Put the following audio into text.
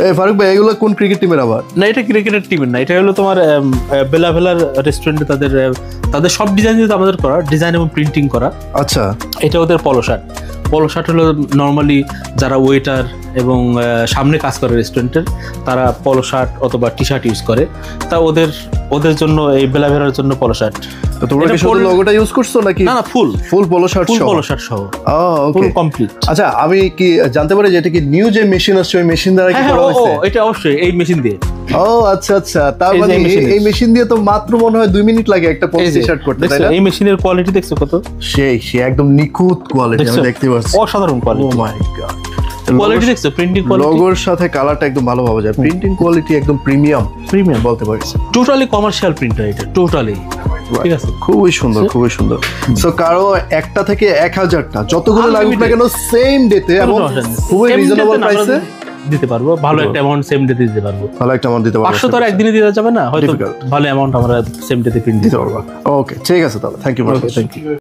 এই ফারুক ভাই এগুলো কোন ক্রিকেট টিমের আবার? না এটা ক্রিকেটের টিমের না, এটা হলো তোমার বেলাভেলার রেস্টুরেন্টে তাদের সব ডিজাইন যেহেতু আমাদের করা, ডিজাইন এবং প্রিন্টিং করা। আচ্ছা, এটা ওদের পলো শার্ট হলো নর্মালি যারা ওয়েটার এবং সামনে কাজ করে রেস্টুরেন্টের, তারা পলো শার্ট অথবা টি শার্ট ইউজ করে। তা ওদের জন্য এই বেলাভেলার জন্য পলো শার্ট। তো তোমরা কি শুধু লোগোটা ইউজ করছো নাকি? না ফুল পলো শার্ট সহ। ওকে, কমপ্লিট। আচ্ছা, আমি কি জানতে পারি যে এটা কি নিউ যে মেশিন আসছে ওই মেশিন দ্বারা কি করা হয়েছে? এটা অবশ্যই এই মেশিন দিয়ে। ও আচ্ছা, তার মানে এই মেশিন দিয়ে তো মাত্র মনে হয় 2 মিনিট লাগে একটা পলো টি-শার্ট করতে, তাই না? এই মেশিনের কোয়ালিটি দেখছো কত? সেই একদম নিখুঁত কোয়ালিটি, আমি দেখতে পাচ্ছি। অসাধারণ কোয়ালিটি। ও মাই গড, কোয়ালিটি দেখছো? প্রিন্টিং কোয়ালিটি, লোগোর সাথে কালারটা একদম ভালো পাওয়া যায়। প্রিন্টিং কোয়ালিটি একদম প্রিমিয়াম বলতে পারিস। টোটালি কমার্শিয়াল প্রিন্টার এটা, টোটালি। ঠিক আছে, খুবই সুন্দর। সো কারো একটা থেকে 1000টা যতগুলো লাগুক না কেন সেম ডেতে এবং খুবই রিজনেবল প্রাইসে দিতে পারবো। ভালো একটা অ্যামাউন্ট সেম ডেতে দিতে পারবো। 500 তো আর একদিনে দিতে যাবে না, হয়তো ভালো অ্যামাউন্ট আমরা সেম ডেতে প্রিন্ট দিতে পারবো। ওকে, ঠিক আছে, তাহলে থ্যাংক ইউ।